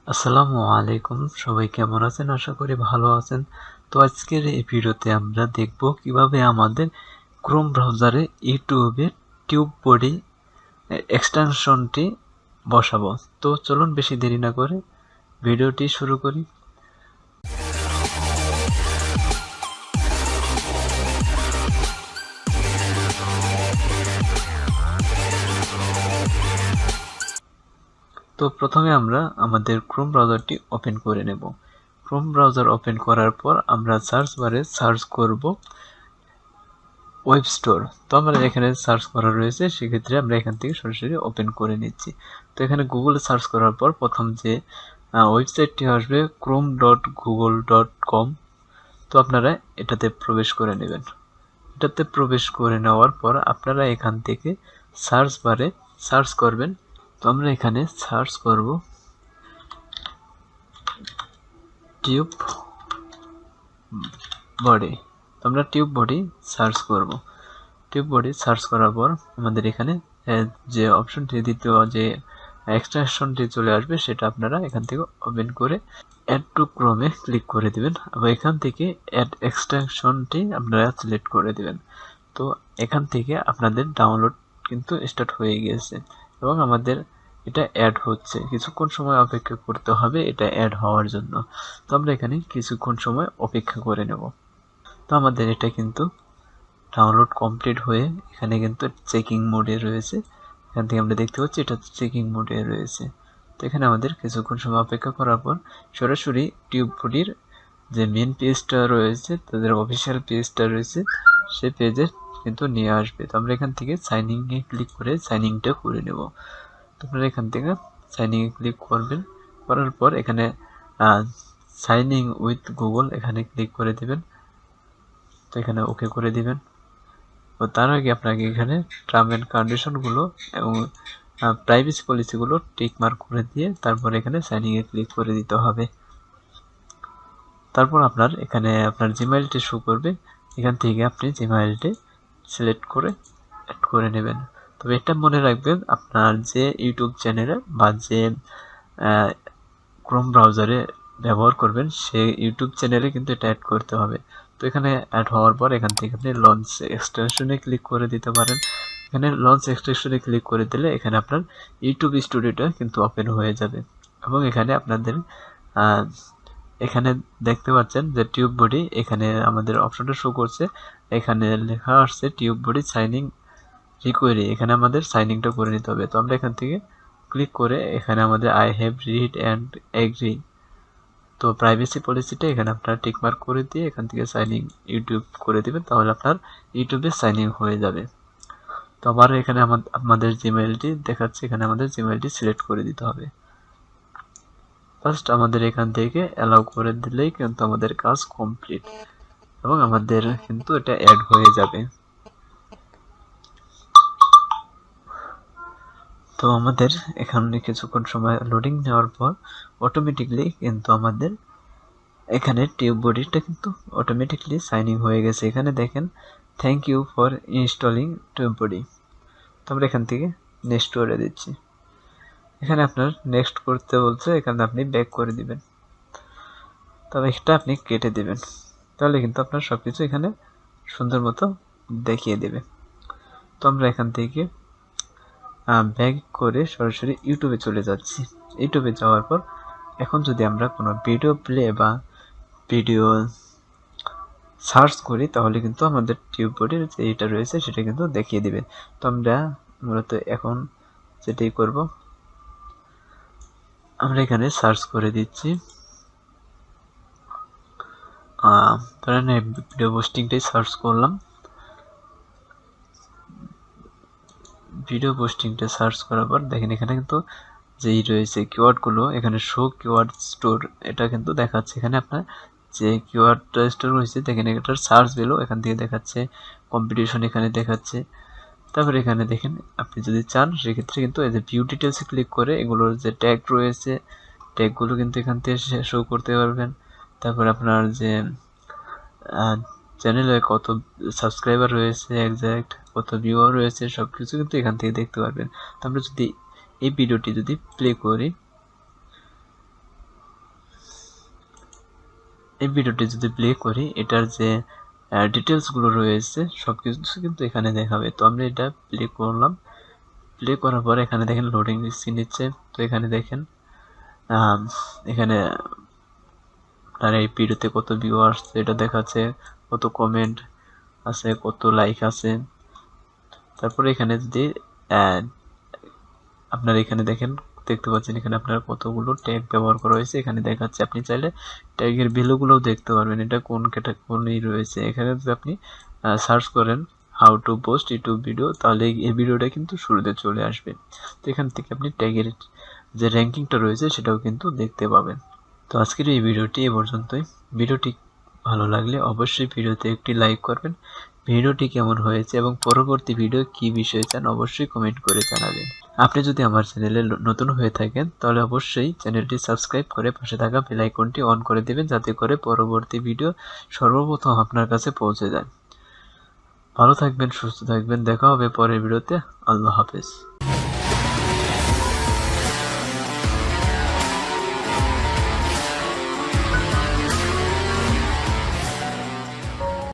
আসসালামু আলাইকুম, সবাই কেমন আছেন? আশা করি ভালো আছেন। তো আজকের এই ভিডিওতে আমরা দেখব কিভাবে আমাদের ক্রোম ব্রাউজারে ইউটিউবের টিউববডি এক্সটেনশনটি বসাবো। তো চলুন বেশি দেরি না করে ভিডিওটি শুরু করি। তো প্রথমে আমরা আমাদের ক্রোম ব্রাউজারটি ওপেন করে নেব। ক্রোম ব্রাউজার ওপেন করার পর আমরা সার্চ বারে সার্চ করব ওয়েব স্টোর। তো আমরা এখানে সার্চ করা রয়েছে, সেক্ষেত্রে আমরা এখান থেকে সরাসরি ওপেন করে নিচ্ছি। তো এখানে গুগলে সার্চ করার পর প্রথম যে ওয়েবসাইটটি আসবে chrome.google.com। তো আপনারা এটাতে প্রবেশ করে নেবেন। এটাতে প্রবেশ করে নেওয়ার পর আপনারা এখান থেকে সার্চ বারে সার্চ করবেন। তো আমরা এখানে সার্চ করব টিউব বডি। আমরা টিউব বডি সার্চ করব। টিউব বডি সার্চ করার পর আমাদের এখানে যে অপশনটি দ্বিতীয় যে এক্সটেনশনটি চলে আসবে, সেটা আপনারা এখান থেকে ওপেন করে অ্যাড টু ক্রোমে ক্লিক করে দিবেন। আবার এখান থেকে অ্যাড এক্সটেনশনটি আপনারা সিলেক্ট করে দিবেন। তো এখান থেকে আপনাদের ডাউনলোড কিন্তু স্টার্ট হয়ে গিয়েছে এবং আমাদের এটা অ্যাড হচ্ছে। কিছুক্ষণ সময় অপেক্ষা করতে হবে এটা অ্যাড হওয়ার জন্য। তো আমরা এখানে কিছুক্ষণ সময় অপেক্ষা করে নেব। তো আমাদের এটা কিন্তু ডাউনলোড কমপ্লিট হয়ে এখানে কিন্তু চেকিং মোডে রয়েছে। এখান থেকে আমরা দেখতে পাচ্ছি এটা চেকিং মোডে রয়েছে। তো এখানে আমাদের কিছুক্ষণ সময় অপেক্ষা করার পর সরাসরি টিউববডির যে মেন পেজটা রয়েছে, তাদের অফিসিয়াল পেজটা রয়েছে, সেই পেজে কিন্তু নিয়ে আসবে। তো আমরা এখান থেকে সাইনিংয়ে ক্লিক করে সাইনিংটা করে নেব। তো আপনারা এখান থেকে সাইনিংয়ে ক্লিক করবেন। করার পর এখানে সাইনিং উইথ গুগল এখানে ক্লিক করে দেবেন। তো এখানে ওকে করে দিবেন। ও তার আগে আপনাকে এখানে টার্ম অ্যান্ড কন্ডিশনগুলো এবং প্রাইভেসি পলিসিগুলো টিক মার্ক করে দিয়ে তারপর এখানে সাইনিংয়ে ক্লিক করে দিতে হবে। তারপর আপনার এখানে আপনার জিমেইলটি শো করবে। এখান থেকে আপনি জিমেইলটি সিলেক্ট করে অ্যাড করে নেবেন। তবে এটা মনে রাখবেন, আপনার যে ইউটিউব চ্যানেলে বা যে ক্রোম ব্রাউজারে ব্যবহার করবেন সেই ইউটিউব চ্যানেলে কিন্তু এটা অ্যাড করতে হবে। তো এখানে অ্যাড হওয়ার পর এখান থেকে আপনি লঞ্চ এক্সটেনশনে ক্লিক করে দিতে পারেন। এখানে লঞ্চ এক্সটেনশনে ক্লিক করে দিলে এখানে আপনার ইউটিউব স্টুডিওটা কিন্তু ওপেন হয়ে যাবে এবং এখানে আপনাদের এখানে দেখতে পাচ্ছেন যে টিউব বডি, এখানে আমাদের অপশনটা শো করছে। এখানে লেখা আসছে টিউব বডি সাইনিং রিকোয়ারি। এখানে আমাদের সাইনিংটা করে নিতে হবে। তো আমরা এখান থেকে ক্লিক করে এখানে আমাদের I have read and agree, তো প্রাইভেসি পলিসিটা এখানে আপনারা টিকমার্ক করে দিয়ে এখান থেকে সাইনিং ইউটিউব করে দিবেন, তাহলে আপনার ইউটিউবে সাইনিং হয়ে যাবে। তো আবার এখানে আমাদের জিমেইলটি দেখাচ্ছে, এখানে আমাদের জিমেইলটি সিলেক্ট করে দিতে হবে। ফার্স্ট আমাদের এখান থেকে অ্যালাউ করে দিলেই কিন্তু আমাদের কাজ কমপ্লিট এবং আমাদের কিন্তু এটা অ্যাড হয়ে যাবে। তো আমাদের এখানে কিছুক্ষণ সময় লোডিং নেওয়ার পর অটোমেটিকলি কিন্তু আমাদের এখানে টিউব বডিটা কিন্তু অটোমেটিকলি সাইনিং হয়ে গেছে। এখানে দেখেন thank you for installing tube body. তো আমরা এখান থেকে নেক্সট করে দিচ্ছি। এখানে আপনার নেক্সট করতে বলছে, এখানে আপনি ব্যাক করে দিবেন। তবে এটা আপনি কেটে দিবেন, তাহলে কিন্তু আপনার সব কিছু এখানে সুন্দর মতো দেখিয়ে দেবে। তো আমরা এখান থেকে ব্যাক করে সরাসরি ইউটিউবে চলে যাচ্ছি। ইউটিউবে যাওয়ার পর এখন যদি আমরা কোনো ভিডিও প্লে বা ভিডিও সার্চ করি, তাহলে কিন্তু আমাদের টিউব বডির যে এটা রয়েছে সেটা কিন্তু দেখিয়ে দিবে। তো আমরা মূলত এখন যেটাই করব, আমরা এখানে সার্চ করে দিচ্ছি, ধরেন ভিডিও পোস্টিংটাই সার্চ করলাম। ভিডিও পোস্টিংটা সার্চ করার পর দেখেন এখানে কিন্তু যেই রয়েছে কিওয়ার্ডগুলো, এখানে শো কিওয়ার্ড স্টোর এটা কিন্তু দেখাচ্ছে। এখানে আপনার যে কিওয়ার্ড স্টোর রয়েছে দেখেন এটার সার্চ ভ্যালু এখান থেকে দেখাচ্ছে, কম্পিটিশন এখানে দেখাচ্ছে। তারপরে এখানে দেখেন আপনি যদি চান সেক্ষেত্রে কিন্তু এই যে ভিউ ডিটেলসে ক্লিক করে এগুলোর যে ট্যাগ রয়েছে ট্যাগগুলো কিন্তু এখান থেকে শো করতে পারবেন। তারপর আপনার যে চ্যানেলে কত সাবস্ক্রাইবার রয়েছে, এক্সাক্ট কত ভিউয়ার রয়েছে, সব কিছু কিন্তু এখান থেকে দেখতে পারবেন। তো আমরা যদি এই ভিডিওটি যদি প্লে করি, এই ভিডিওটি যদি প্লে করি এটার যে ডিটেলসগুলো রয়েছে সব কিছু কিন্তু এখানে দেখাবে। তো আমরা এটা প্লে করলাম, প্লে করার পর এখানে দেখেন লোডিং নিচ্ছে। তো এখানে দেখেন এখানে আপনার এই ভিডিওতে কত ভিউ আসছে এটা দেখাচ্ছে, কত কমেন্ট আছে, কত লাইক আছে। তারপরে এখানে যদি আপনার এখানে দেখতে পাচ্ছেন এখানে আপনার কতগুলো ট্যাগ ব্যবহার করা হয়েছে এখানে দেখাচ্ছে। আপনি চাইলে ট্যাগের ভ্যালুগুলোও দেখতে পারবেন, এটা কোন ক্যাটাগরি রয়েছে। এখানে যদি আপনি সার্চ করেন how to post YouTube video, তাহলে এই ভিডিওটা কিন্তু শুরুতে চলে আসবে। তো এখান থেকে আপনি ট্যাগের যে র্যাঙ্কিংটা রয়েছে সেটাও কিন্তু দেখতে পাবেন। তো আজকের এই ভিডিওটি এ পর্যন্তই। ভিডিওটি ভালো লাগলে অবশ্যই ভিডিওতে একটি লাইক করবেন। ভিডিওটি কেমন হয়েছে এবং পরবর্তী ভিডিও কি বিষয়ে চান অবশ্যই কমেন্ট করে জানাবেন। আপনি যদি আমার চ্যানেলে নতুন হয়ে থাকেন তাহলে অবশ্যই চ্যানেলটি সাবস্ক্রাইব করে পাশে থাকা বেল আইকনটি অন করে দেবেন, যাতে করে পরবর্তী ভিডিও সর্বপ্রথম আপনার কাছে পৌঁছে যায়। ভালো থাকবেন, সুস্থ থাকবেন, দেখা হবে পরের ভিডিওতে। আল্লাহ হাফেজ।